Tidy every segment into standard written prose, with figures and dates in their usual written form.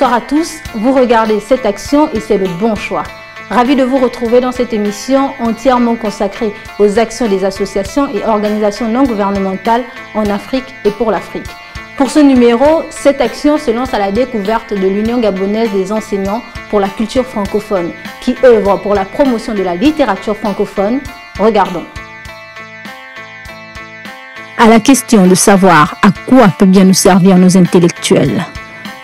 Bonsoir à tous, vous regardez cette action et c'est le bon choix. Ravi de vous retrouver dans cette émission entièrement consacrée aux actions des associations et organisations non gouvernementales en Afrique et pour l'Afrique. Pour ce numéro, cette action se lance à la découverte de l'Union gabonaise des enseignants pour la culture francophone, qui œuvre pour la promotion de la littérature francophone. Regardons. À la question de savoir à quoi peut bien nous servir nos intellectuels,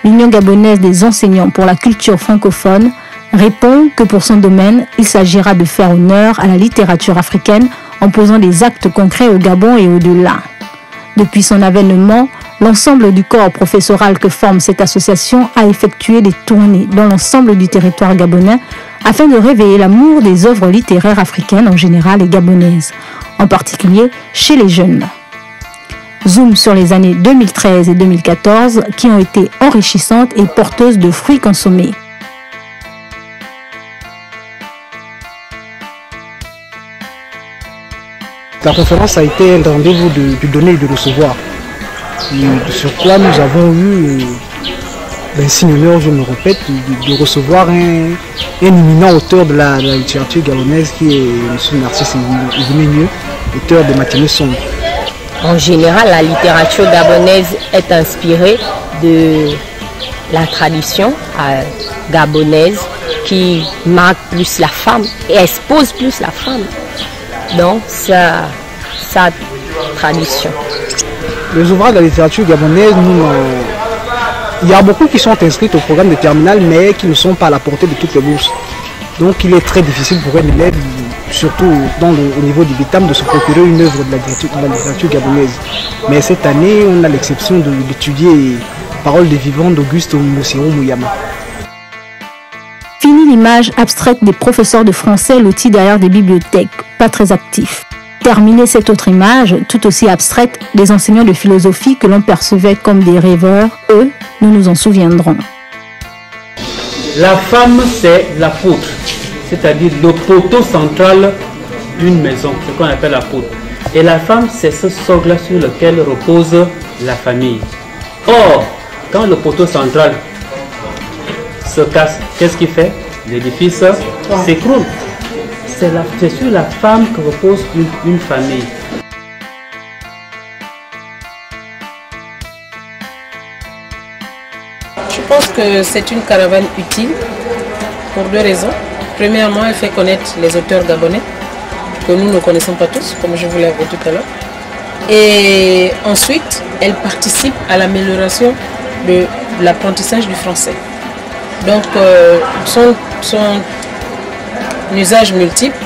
l'Union gabonaise des enseignants pour la culture francophone répond que pour son domaine, il s'agira de faire honneur à la littérature africaine en posant des actes concrets au Gabon et au-delà. Depuis son avènement, l'ensemble du corps professoral que forme cette association a effectué des tournées dans l'ensemble du territoire gabonais afin de réveiller l'amour des œuvres littéraires africaines en général et gabonaises, en particulier chez les jeunes. Zoom sur les années 2013 et 2014 qui ont été enrichissantes et porteuses de fruits consommés. La conférence a été un rendez-vous de donner et de recevoir. Sur quoi nous avons eu, si l'honneur, je me répète, de recevoir un éminent auteur de la littérature gabonaise qui est M. Narcisse Ivimenyo, auteur de Matinées sombres. En général, la littérature gabonaise est inspirée de la tradition gabonaise qui marque plus la femme et expose plus la femme dans sa tradition. Les ouvrages de la littérature gabonaise, il y a beaucoup qui sont inscrits au programme de terminale mais qui ne sont pas à la portée de toutes les bourses. Donc il est très difficile pour un élève, surtout au niveau du BITAM, de se procurer une œuvre de la littérature gabonaise. Mais cette année, on a l'exception d'étudier Paroles des vivants d'Auguste Moussirou Mouyama. Fini l'image abstraite des professeurs de français lotis derrière des bibliothèques, pas très actifs. Terminer cette autre image, tout aussi abstraite, des enseignants de philosophie que l'on percevait comme des rêveurs, eux, nous nous en souviendrons. La femme, c'est l'apôtre, c'est-à-dire le poteau central d'une maison, ce qu'on appelle l'apôtre. Et la femme, c'est ce socle sur lequel repose la famille. Or, quand le poteau central se casse, qu'est-ce qu'il fait? L'édifice s'écroule. C'est sur la femme que repose une famille. Je pense que c'est une caravane utile pour deux raisons. Premièrement, elle fait connaître les auteurs gabonais que nous ne connaissons pas tous, comme je vous l'ai dit tout à l'heure. Et ensuite, elle participe à l'amélioration de l'apprentissage du français. Donc, son usage multiple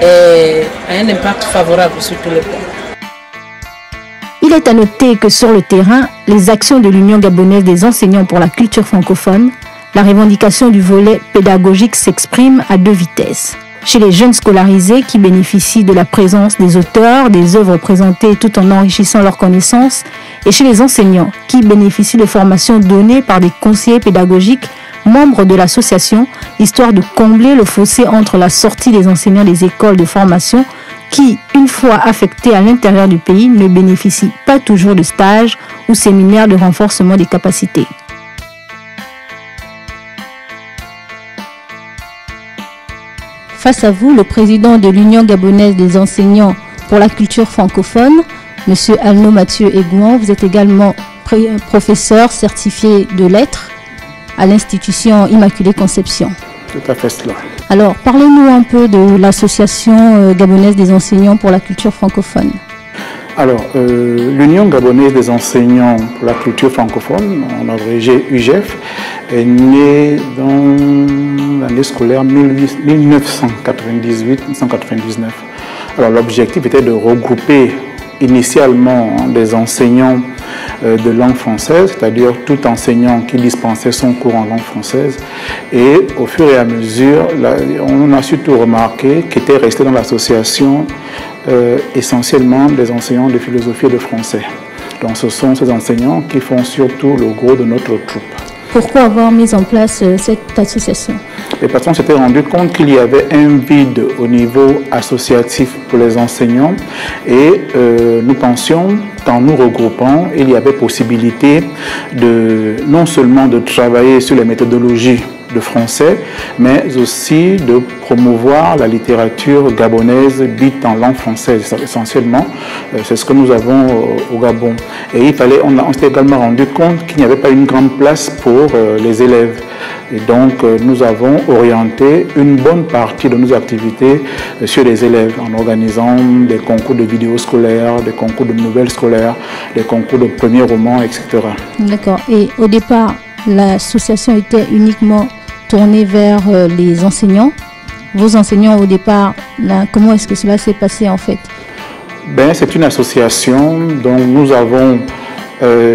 a un impact favorable sur tous les points. Il est à noter que sur le terrain, les actions de l'Union gabonaise des enseignants pour la culture francophone, la revendication du volet pédagogique s'exprime à deux vitesses. Chez les jeunes scolarisés qui bénéficient de la présence des auteurs, des œuvres présentées tout en enrichissant leurs connaissances, et chez les enseignants qui bénéficient de formations données par des conseillers pédagogiques membres de l'association, histoire de combler le fossé entre la sortie des enseignants des écoles de formation qui, une fois affectés à l'intérieur du pays, ne bénéficient pas toujours de stages ou séminaires de renforcement des capacités. Face à vous, le président de l'Union gabonaise des enseignants pour la culture francophone, M. Alno Mathieu Egouan, vous êtes également professeur certifié de lettres à l'institution Immaculée Conception. Tout à fait cela. Alors, parlez-nous un peu de l'association gabonaise des enseignants pour la culture francophone. Alors, l'Union gabonaise des enseignants pour la culture francophone, en abrégé UGF, est née dans l'année scolaire 1998-1999. Alors, l'objectif était de regrouper initialement des enseignants de langue française, c'est-à-dire tout enseignant qui dispensait son cours en langue française. Et au fur et à mesure, on a surtout remarqué qu'étaient restés dans l'association essentiellement des enseignants de philosophie et de français. Donc ce sont ces enseignants qui font surtout le gros de notre troupe. Pourquoi avoir mis en place cette association? Et parce qu'on s'était rendu compte qu'il y avait un vide au niveau associatif pour les enseignants et nous pensions qu'en nous regroupant, il y avait possibilité non seulement de travailler sur les méthodologies de français, mais aussi de promouvoir la littérature gabonaise dite en langue française. Essentiellement, c'est ce que nous avons au Gabon. Et on s'est également rendu compte qu'il n'y avait pas une grande place pour les élèves. Et donc, nous avons orienté une bonne partie de nos activités sur les élèves en organisant des concours de vidéos scolaires, des concours de nouvelles scolaires, des concours de premiers romans, etc. D'accord. Et au départ, l'association était uniquement tournée vers les enseignants. Vos enseignants au départ, comment est-ce que cela s'est passé en fait? C'est une association dont nous avons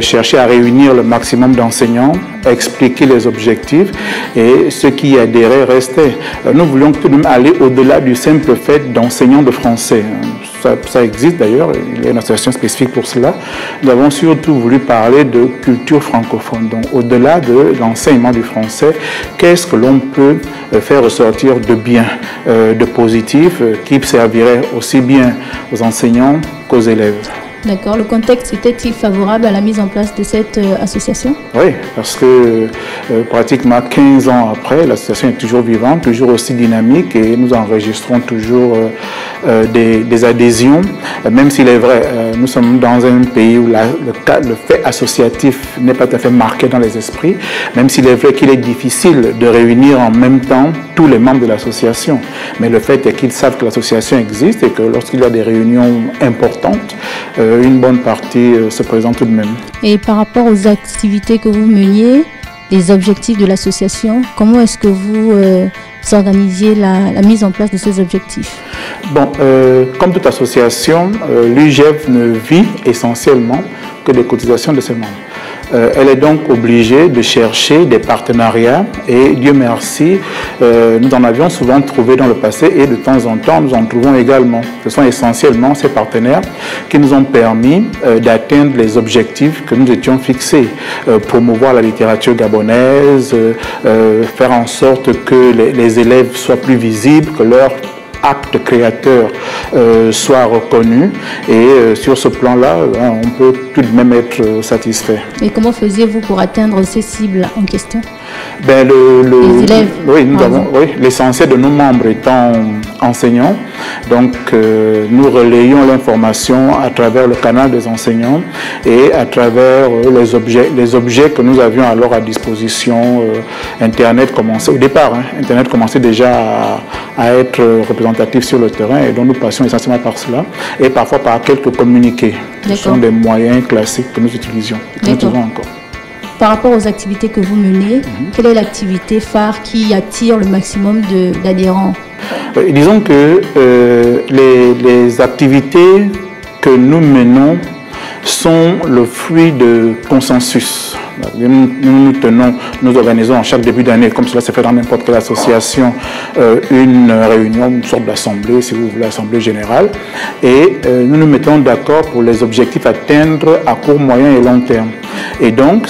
cherché à réunir le maximum d'enseignants, expliquer les objectifs et ceux qui y adhéraient restaient. Nous voulions tout de même aller au-delà du simple fait d'enseignants de français. Ça existe d'ailleurs, il y a une association spécifique pour cela. Nous avons surtout voulu parler de culture francophone. Donc au-delà de l'enseignement du français, qu'est-ce que l'on peut faire ressortir de bien, de positif, qui servirait aussi bien aux enseignants qu'aux élèves. D'accord. Le contexte était-il favorable à la mise en place de cette association? Oui, parce que pratiquement 15 ans après, l'association est toujours vivante, toujours aussi dynamique et nous enregistrons toujours des adhésions. Même s'il est vrai, nous sommes dans un pays où le fait associatif n'est pas tout à fait marqué dans les esprits, même s'il est vrai qu'il est difficile de réunir en même temps tous les membres de l'association. Mais le fait est qu'ils savent que l'association existe et que lorsqu'il y a des réunions importantes, une bonne partie se présente tout de même. Et par rapport aux activités que vous meniez, les objectifs de l'association, comment est-ce que vous organisiez la mise en place de ces objectifs? Comme toute association, l'UGF ne vit essentiellement que des cotisations de ses membres. Elle est donc obligée de chercher des partenariats et Dieu merci, nous en avions souvent trouvé dans le passé et de temps en temps nous en trouvons également. Ce sont essentiellement ces partenaires qui nous ont permis d'atteindre les objectifs que nous étions fixés. Promouvoir la littérature gabonaise, faire en sorte que les élèves soient plus visibles, que leur acte créateur soit reconnu et sur ce plan-là, on peut tout de même être satisfait. Et comment faisiez-vous pour atteindre ces cibles en question? Les élèves. Oui, l'essentiel de nos membres étant enseignants, donc nous relayons l'information à travers le canal des enseignants et à travers les objets que nous avions alors à disposition. Internet commençait au départ, Internet commençait déjà à être représentatif sur le terrain et donc nous passions essentiellement par cela et parfois par quelques communiqués. Ce sont des moyens classiques que nous utilisions et que nous utilisons encore. Par rapport aux activités que vous menez, quelle est l'activité phare qui attire le maximum d'adhérents? Disons que les activités que nous menons sont le fruit de consensus. Nous organisons en chaque début d'année, comme cela se fait dans n'importe quelle association, une réunion, une sorte d'assemblée, si vous voulez, assemblée générale, et nous nous mettons d'accord pour les objectifs à atteindre à court, moyen et long terme. Et donc,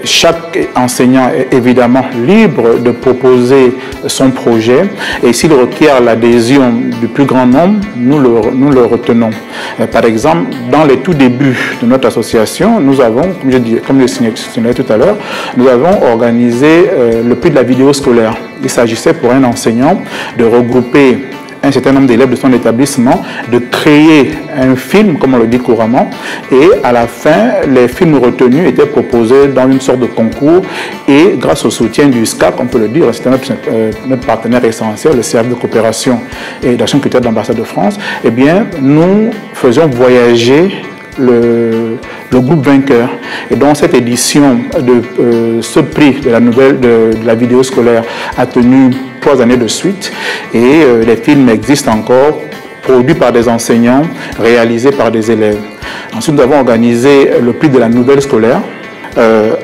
chaque enseignant est évidemment libre de proposer son projet, et s'il requiert l'adhésion du plus grand nombre, nous le retenons. Par exemple, dans les tout débuts de notre association, nous avons, comme je signalais tout à l'heure, nous avons organisé le prix de la vidéo scolaire. Il s'agissait pour un enseignant de regrouper un certain nombre d'élèves de son établissement, de créer un film, comme on le dit couramment, et à la fin, les films retenus étaient proposés dans une sorte de concours et grâce au soutien du SCAC, on peut le dire, c'était notre partenaire essentiel, le service de coopération et d'action culturelle de l'ambassade de France, eh bien, nous faisions voyager le groupe vainqueur. Et donc cette édition de ce prix de la vidéo scolaire a tenu 3 années de suite et les films existent encore, produits par des enseignants, réalisés par des élèves. Ensuite, nous avons organisé le prix de la nouvelle scolaire.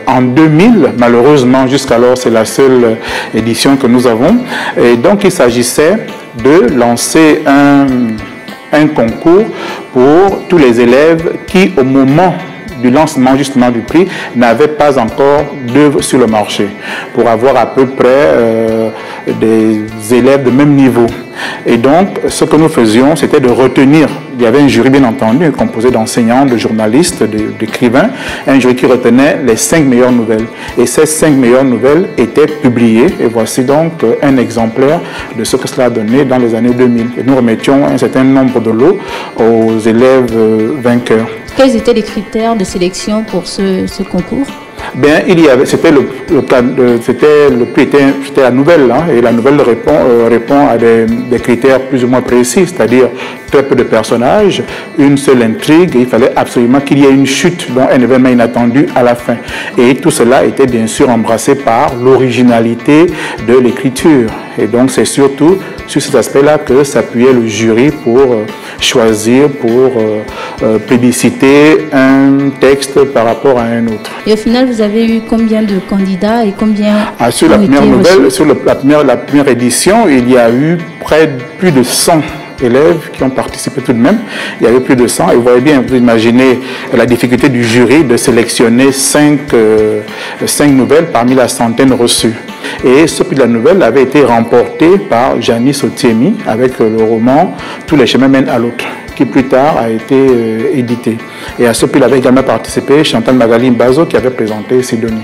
En 2000, malheureusement, jusqu'alors, c'est la seule édition que nous avons. Et donc, il s'agissait de lancer un concours pour tous les élèves qui, au moment du lancement justement du prix, n'avaient pas encore d'œuvre sur le marché pour avoir à peu près des élèves de même niveau. Et donc, ce que nous faisions, c'était de retenir, il y avait un jury bien entendu, composé d'enseignants, de journalistes, d'écrivains, un jury qui retenait les 5 meilleures nouvelles. Et ces 5 meilleures nouvelles étaient publiées, et voici donc un exemplaire de ce que cela a donné dans les années 2000. Et nous remettions un certain nombre de lots aux élèves vainqueurs. Quels étaient les critères de sélection pour ce concours? Bien, c'était la nouvelle, hein, et la nouvelle répond à des critères plus ou moins précis, c'est-à-dire très peu de personnages, une seule intrigue, et il fallait absolument qu'il y ait une chute, donc un événement inattendu à la fin. Et tout cela était bien sûr embrassé par l'originalité de l'écriture. Et donc c'est surtout sur cet aspect-là que s'appuyait le jury pour choisir, pour plébisciter un texte par rapport à un autre. Et au final, vous avez eu combien de candidats et combien sur la première nouvelle, sur la première édition, il y a eu plus de 100 élèves qui ont participé tout de même. Il y avait plus de 100 et vous voyez bien, vous imaginez la difficulté du jury de sélectionner 5 nouvelles parmi la centaine reçues. Et ce prix de la nouvelle avait été remporté par Janice Otiemi avec le roman « Tous les chemins mènent à l'autre », qui plus tard a été édité. Et à ce prix, il avait également participé Chantal Magali Mbazo qui avait présenté Sidonie.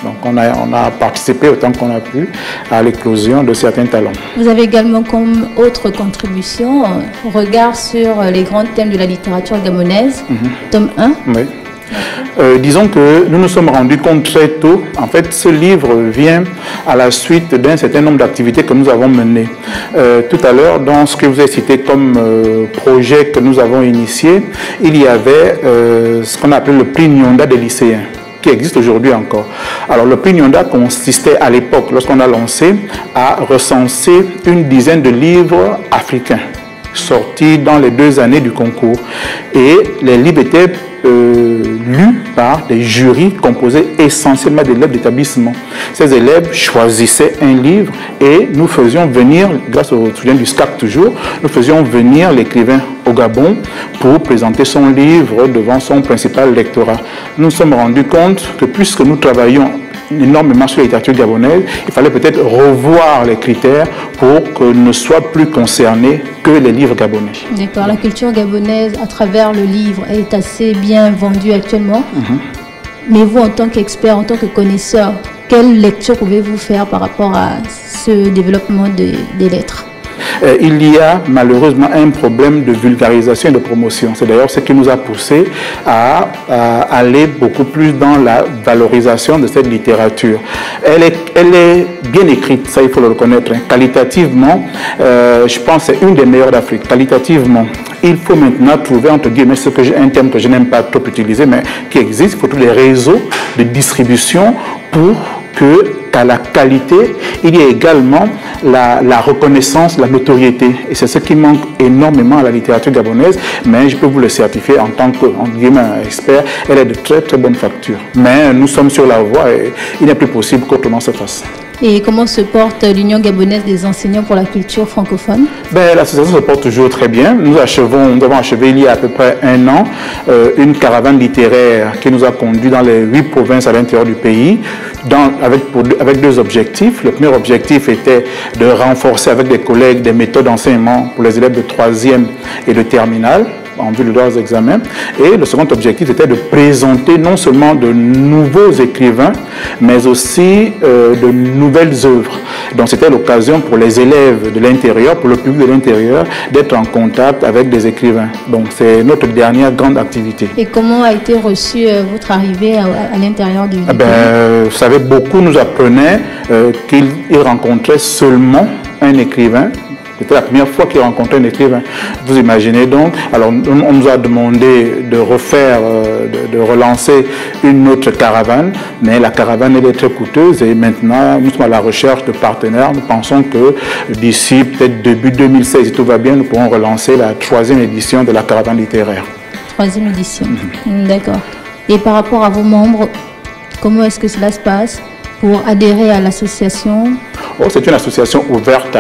Donc on a participé autant qu'on a pu à l'éclosion de certains talents. Vous avez également comme autre contribution regard sur les grands thèmes de la littérature gabonaise, tome 1. Oui. Disons que nous nous sommes rendus compte très tôt, en fait ce livre vient à la suite d'un certain nombre d'activités que nous avons menées. Tout à l'heure, dans ce que vous avez cité comme projet que nous avons initié, il y avait ce qu'on appelle le prix Nyonda des lycéens, qui existe aujourd'hui encore. Alors le prix Nyonda consistait à l'époque, lorsqu'on a lancé, à recenser une dizaine de livres africains sortis dans les 2 années du concours. Et les livres étaient lus par des jurys composés essentiellement d'élèves d'établissement. Ces élèves choisissaient un livre et nous faisions venir, grâce au soutien du SCAC toujours, nous faisions venir l'écrivain au Gabon pour présenter son livre devant son principal lectorat. Nous nous sommes rendus compte que puisque nous travaillons énormément sur la littérature gabonaise, il fallait peut-être revoir les critères pour que ne soient plus concernés que les livres gabonais. D'accord, la culture gabonaise à travers le livre est assez bien vendue actuellement. Mais vous, en tant qu'expert, en tant que connaisseur, quelle lecture pouvez-vous faire par rapport à ce développement des lettres? Il y a malheureusement un problème de vulgarisation et de promotion. C'est d'ailleurs ce qui nous a poussé à aller beaucoup plus dans la valorisation de cette littérature. Elle est bien écrite, ça il faut le reconnaître. Qualitativement, je pense que c'est une des meilleures d'Afrique. Qualitativement, il faut maintenant trouver, entre guillemets, un terme que je n'aime pas trop utiliser, mais qui existe. Il faut trouver des réseaux de distribution pour qu'à la qualité, il y a également la reconnaissance, la notoriété. Et c'est ce qui manque énormément à la littérature gabonaise, mais je peux vous le certifier en tant qu'expert, elle est de très très bonne facture. Mais nous sommes sur la voie et il n'est plus possible qu'autrement se fasse. Et comment se porte l'Union gabonaise des enseignants pour la culture francophone? L'association se porte toujours très bien. Nous avons achevé il y a à peu près 1 an une caravane littéraire qui nous a conduits dans les 8 provinces à l'intérieur du pays avec 2 objectifs. Le premier objectif était de renforcer avec des collègues des méthodes d'enseignement pour les élèves de 3e et de terminale en vue de leurs examens. Et le second objectif était de présenter non seulement de nouveaux écrivains, mais aussi de nouvelles œuvres. Donc c'était l'occasion pour les élèves de l'intérieur, pour le public de l'intérieur, d'être en contact avec des écrivains. Donc c'est notre dernière grande activité. Et comment a été reçue votre arrivée à l'intérieur du pays? Vous savez, beaucoup nous apprenaient qu'ils rencontraient seulement un écrivain. C'était la première fois qu'ils rencontraient un écrivain. Vous imaginez donc. Alors, on nous a demandé de de relancer une autre caravane, mais la caravane elle est très coûteuse et maintenant nous sommes à la recherche de partenaires. Nous pensons que d'ici peut-être début 2016, si tout va bien, nous pourrons relancer la 3e édition de la caravane littéraire. 3e édition, d'accord. Et par rapport à vos membres, comment est-ce que cela se passe pour adhérer à l'association? C'est une association ouverte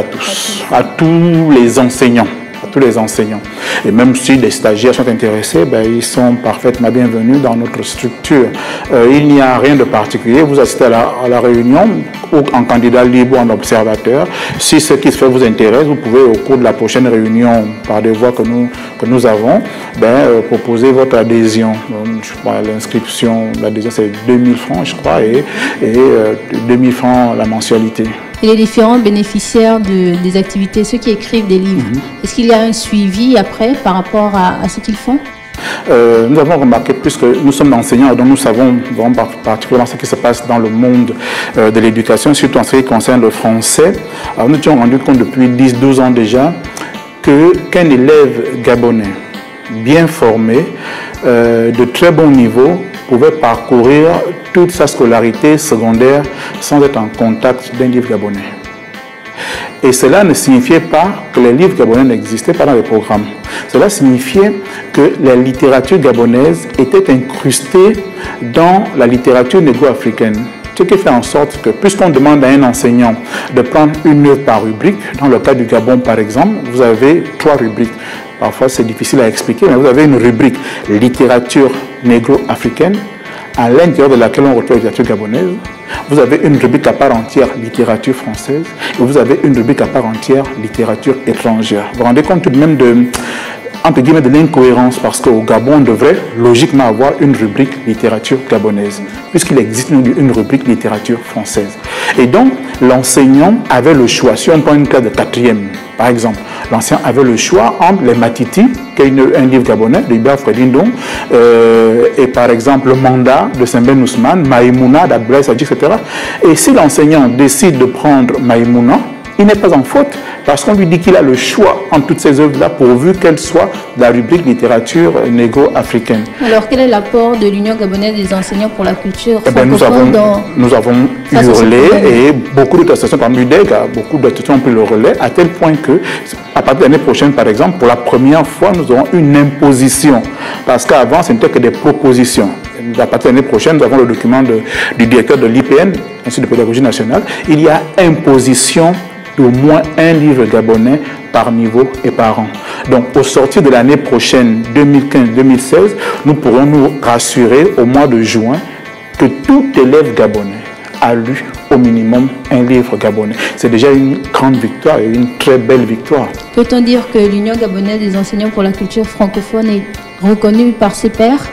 à tous les enseignants. tous les enseignants. Et même si des stagiaires sont intéressés, ben, ils sont parfaitement bienvenus dans notre structure. Il n'y a rien de particulier. Vous assistez à la réunion ou en candidat libre ou en observateur. Si ce qui se fait vous intéresse, vous pouvez au cours de la prochaine réunion, par des voies que nous avons, ben, proposer votre adhésion. Je crois l'inscription, l'adhésion c'est 2000 francs je crois et 2000 francs la mensualité. Et les différents bénéficiaires des activités, ceux qui écrivent des livres, est-ce qu'il y a un suivi après par rapport à ce qu'ils font? Nous avons remarqué, puisque nous sommes enseignants, donc nous savons particulièrement ce qui se passe dans le monde de l'éducation, surtout en ce qui concerne le français. Alors nous nous sommes rendus compte depuis 10-12 ans déjà qu'un élève gabonais bien formé, de très bon niveau, pouvait parcourir toute sa scolarité secondaire sans être en contact d'un livre gabonais. Et cela ne signifiait pas que les livres gabonais n'existaient pas dans les programmes. Cela signifiait que la littérature gabonaise était incrustée dans la littérature négro-africaine. Ce qui fait en sorte que, puisqu'on demande à un enseignant de prendre une œuvre par rubrique, dans le cas du Gabon par exemple, vous avez 3 rubriques. Parfois c'est difficile à expliquer, mais vous avez une rubrique littérature négro-africaine, à l'intérieur de laquelle on retrouve la littérature gabonaise. Vous avez une rubrique à part entière littérature française et vous avez une rubrique à part entière littérature étrangère. Vous vous rendez compte tout de même de, entre guillemets, de l'incohérence, parce qu'au Gabon, on devrait logiquement avoir une rubrique littérature gabonaise, puisqu'il existe une rubrique littérature française. Et donc, l'enseignant avait le choix. Si on prend une classe de 4e, par exemple, l'enseignant avait le choix entre les Matiti, qui est un livre gabonais de Ibra Fredindon, et par exemple le Mandat de Sembène Ousmane, Maïmouna d'Abdoulaye Sadji, etc. Et si l'enseignant décide de prendre Maïmouna, il n'est pas en faute, parce qu'on lui dit qu'il a le choix entre toutes ces œuvres-là, pourvu qu'elles soient de la rubrique littérature négro-africaine. Alors, quel est l'apport de l'Union gabonaise des enseignants pour la culture francophone? Nous avons eu le relais, et beaucoup d'autres associations, parmi l'UDEG, beaucoup d'associations ont pris le relais, à tel point que, à partir de l'année prochaine, par exemple, pour la première fois, nous aurons une imposition, parce qu'avant, ce n'était que des propositions. À partir de l'année prochaine, nous avons le document du directeur de l'IPN, Institut de pédagogie nationale. Il y a imposition d'au moins un livre gabonais par niveau et par an. Donc, au sortir de l'année prochaine, 2015-2016, nous pourrons nous rassurer au mois de juin que tout élève gabonais a lu au minimum un livre gabonais. C'est déjà une grande victoire et une très belle victoire. Peut-on dire que l'Union gabonaise des enseignants pour la culture francophone est reconnue par ses pairs?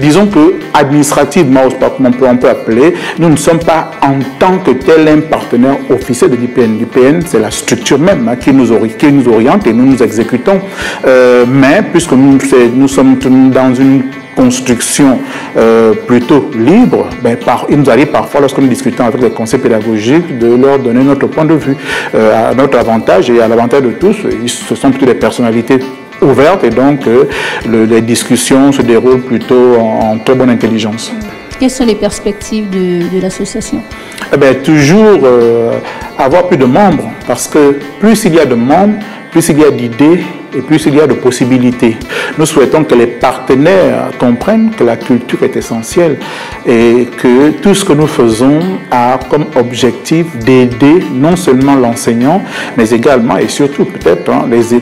Disons que administrativement, on peut appeler, nous ne sommes pas en tant que tel un partenaire officiel de l'IPN. L'IPN, c'est la structure même qui nous oriente et nous nous exécutons. Mais puisque nous sommes dans une construction plutôt libre, ben, il nous arrive parfois, lorsque nous discutons avec les conseils pédagogiques, de leur donner notre point de vue. À notre avantage et à l'avantage de tous, ce sont plutôt des personnalités ouvertes et donc les discussions se déroulent plutôt en très bonne intelligence. Quelles sont les perspectives de l'association? Eh bien, toujours avoir plus de membres, parce que plus il y a de membres, plus il y a d'idées et plus il y a de possibilités. Nous souhaitons que les partenaires comprennent que la culture est essentielle et que tout ce que nous faisons a comme objectif d'aider non seulement l'enseignant, mais également et surtout peut-être les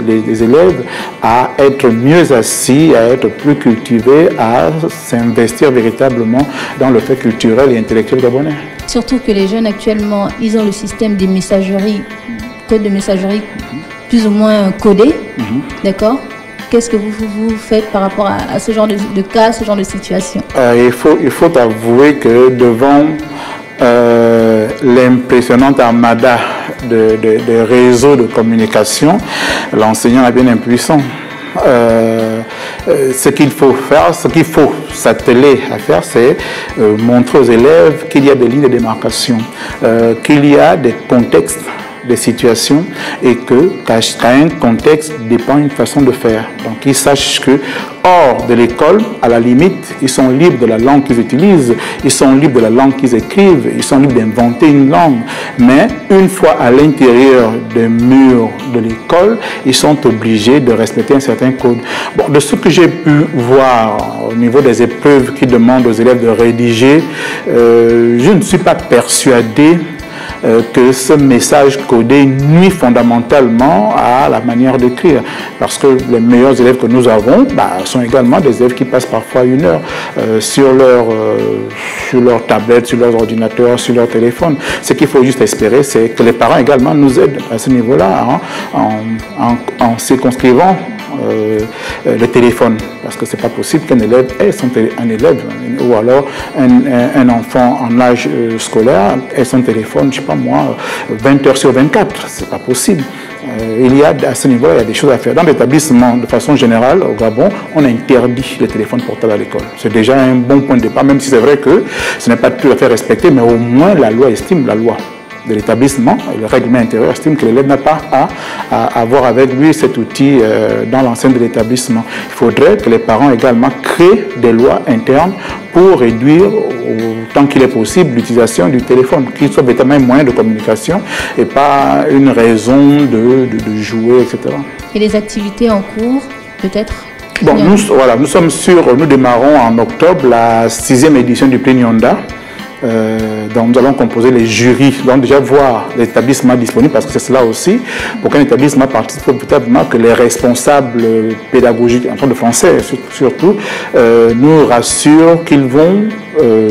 élèves à être mieux assis, à être plus cultivés, à s'investir véritablement dans le fait culturel et intellectuel gabonais. Surtout que les jeunes actuellement, ils ont le système des messageries, code de messagerie plus ou moins codé, d'accord? Qu'est-ce que vous faites par rapport à ce genre de cas, ce genre de situation? Il faut avouer que devant l'impressionnante armada de réseaux de communication, l'enseignant est bien impuissant. Ce qu'il faut faire, ce qu'il faut s'atteler à faire, c'est montrer aux élèves qu'il y a des lignes de démarcation, qu'il y a des contextes, des situations et qu'à un contexte dépend une façon de faire. Donc ils sachent que hors de l'école, à la limite, ils sont libres de la langue qu'ils utilisent, ils sont libres de la langue qu'ils écrivent, ils sont libres d'inventer une langue. Mais une fois à l'intérieur des murs de l'école, ils sont obligés de respecter un certain code. Bon, de ce que j'ai pu voir au niveau des épreuves qui demandent aux élèves de rédiger, je ne suis pas persuadé que ce message codé nuit fondamentalement à la manière d'écrire. Parce que les meilleurs élèves que nous avons sont également des élèves qui passent parfois 1 heure sur leur tablette, sur leurs ordinateurs, sur leur téléphone. Ce qu'il faut juste espérer, c'est que les parents également nous aident à ce niveau-là, en circonscrivant le téléphone, parce que c'est pas possible qu'un élève ait un élève ou alors un enfant en âge scolaire ait son téléphone, je sais pas moi, 20 heures sur 24, c'est pas possible. Il y a à ce niveau, il y a des choses à faire. Dans l'établissement, de façon générale, au Gabon, on interdit le téléphone portable à l'école. C'est déjà un bon point de départ, même si c'est vrai que ce n'est pas tout à fait respecté, mais au moins la loi estime, la loi de l'établissement, le règlement intérieur estime que l'élève n'a pas à avoir avec lui cet outil dans l'enceinte de l'établissement. Il faudrait que les parents également créent des lois internes pour réduire autant qu'il est possible l'utilisation du téléphone, qu'il soit véritablement un moyen de communication et pas une raison de jouer, etc. Et les activités en cours, peut-être? Bon, nous démarrons en octobre la 6e édition du Prix Nyonda. Donc nous allons composer les jurys, donc déjà voir l'établissement disponible, parce que c'est cela aussi, pour qu'un établissement participe, il faut véritablement que les responsables pédagogiques, en tant de français surtout, nous rassurent qu'ils vont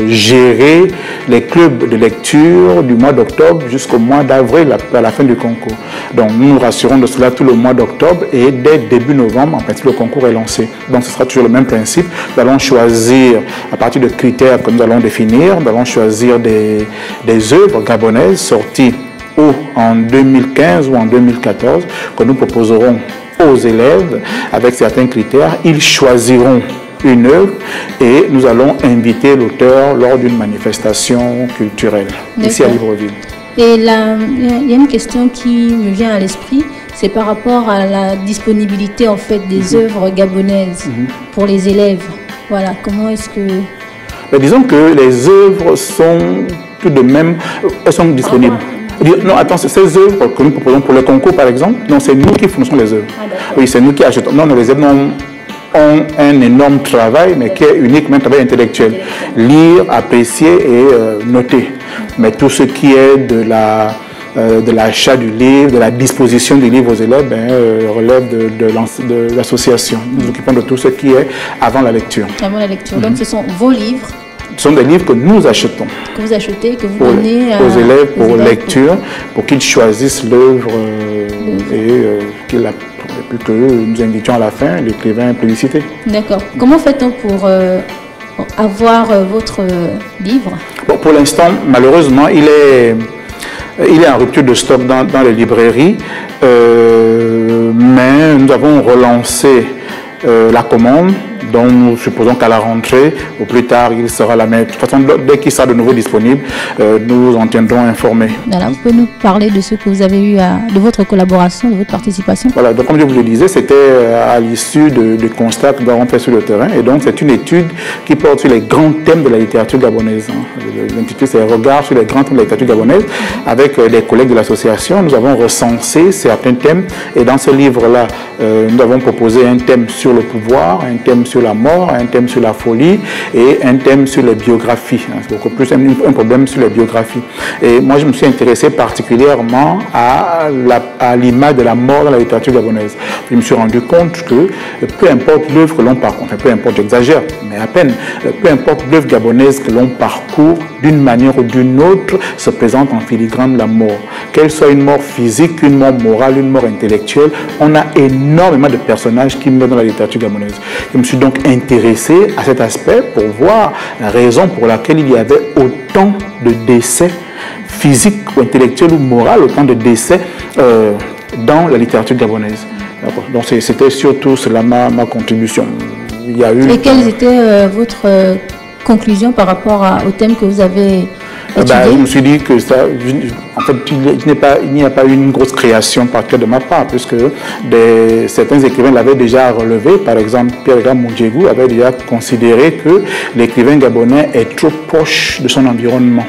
gérer les clubs de lecture du mois d'octobre jusqu'au mois d'avril, à la fin du concours. Donc nous nous rassurons de cela tout le mois d'octobre, et dès début novembre, en principe, le concours est lancé. Donc ce sera toujours le même principe. Nous allons choisir, à partir de critères que nous allons définir, nous allons choisir des œuvres gabonaises sorties ou en 2015 ou en 2014 que nous proposerons aux élèves avec certains critères. Ils choisiront une œuvre et nous allons inviter l'auteur lors d'une manifestation culturelle ici à Libreville. Et là, il y a une question qui me vient à l'esprit, c'est par rapport à la disponibilité en fait des œuvres gabonaises pour les élèves. Voilà, comment est-ce que... Mais disons que les œuvres sont tout de même, elles sont disponibles. Non, attends, ces œuvres que nous proposons pour le concours par exemple, non, c'est nous qui fournissons les œuvres. Oui, c'est nous qui achetons. Non, les œuvres ont un énorme travail, mais qui est uniquement un travail intellectuel. Lire, apprécier et noter. Mais tout ce qui est de l'achat du livre, de la disposition du livre aux élèves, relève de l'association. Nous nous occupons de tout ce qui est avant la lecture. Avant la lecture. Donc ce sont vos livres. Ce sont des livres que nous achetons. Que vous achetez, que vous donnez aux élèves pour lecture, pour qu'ils choisissent l'œuvre et que nous invitions à la fin l'écrivain publicité. D'accord. Comment fait-on pour avoir votre livre? Bon, pour l'instant, malheureusement, il est en rupture de stock dans les librairies, mais nous avons relancé la commande. Donc nous supposons qu'à la rentrée, au plus tard, il sera la même. De toute façon, dès qu'il sera de nouveau disponible, nous en tiendrons informés. Alors, vous pouvez nous parler de ce que vous avez eu, de votre collaboration, de votre participation? Voilà, donc comme je vous le disais, c'était à l'issue de constats que nous avons fait sur le terrain. Et donc c'est une étude qui porte sur les grands thèmes de la littérature gabonaise. L'intitulé, c'est « Regard sur les grands thèmes de la littérature gabonaise ». Avec des collègues de l'association, nous avons recensé certains thèmes. Et dans ce livre-là, nous avons proposé un thème sur le pouvoir, un thème sur la mort, un thème sur la folie et un thème sur les biographies. C'est beaucoup plus un problème sur les biographies. Et moi, je me suis intéressé particulièrement à l'image de la mort dans la littérature gabonaise. Je me suis rendu compte que peu importe l'œuvre que l'on parcourt, enfin peu importe, j'exagère, mais à peine, peu importe l'œuvre gabonaise que l'on parcourt, d'une manière ou d'une autre, se présente en filigrane la mort. Qu'elle soit une mort physique, une mort morale, une mort intellectuelle, on a énormément de personnages qui meurent dans la littérature gabonaise. Je me suis donc intéressé à cet aspect pour voir la raison pour laquelle il y avait autant de décès physiques ou intellectuels ou moraux, autant de décès dans la littérature gabonaise. Donc c'était surtout cela ma contribution. Il y a eu... Et quelles étaient votre conclusion par rapport au thème que vous avez étudié? Je me suis dit que ça, en fait, il n'y a pas eu une grosse création particulière de ma part, puisque certains écrivains l'avaient déjà relevé. Par exemple, Pierre Moudjegou avait déjà considéré que l'écrivain gabonais est trop proche de son environnement.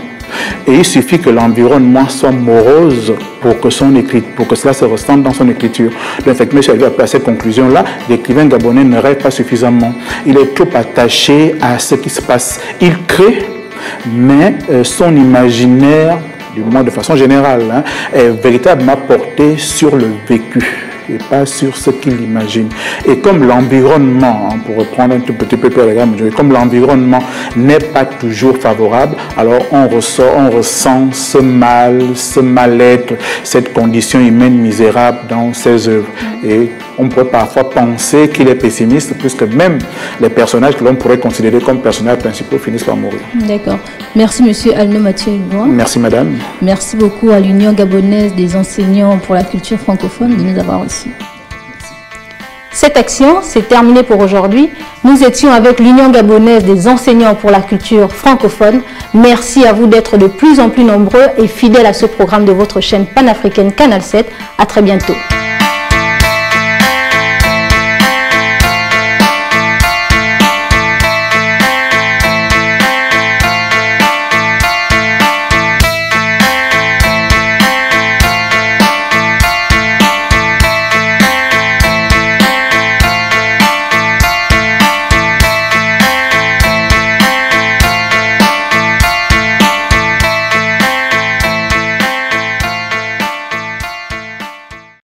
Et il suffit que l'environnement soit morose pour que cela se ressente dans son écriture. Donc, effectivement, je suis arrivé à cette conclusion-là. L'écrivain gabonais ne rêve pas suffisamment. Il est trop attaché à ce qui se passe. Il crée, mais son imaginaire du moins de façon générale, hein, est véritablement porté sur le vécu et pas sur ce qu'il imagine. Et comme l'environnement, hein, pour reprendre un tout petit peu comme l'environnement n'est pas toujours favorable, alors on ressent ce mal, ce mal-être, cette condition humaine misérable dans ses œuvres. Et on pourrait parfois penser qu'il est pessimiste, puisque même les personnages que l'on pourrait considérer comme personnages principaux finissent par mourir. D'accord. Merci Monsieur Alno Mathieu Higuan. Merci Madame. Merci beaucoup à l'Union gabonaise des enseignants pour la culture francophone de nous avoir reçus. Cette action, c'est terminé pour aujourd'hui. Nous étions avec l'Union gabonaise des enseignants pour la culture francophone. Merci à vous d'être de plus en plus nombreux et fidèles à ce programme de votre chaîne panafricaine Canal 7. À très bientôt.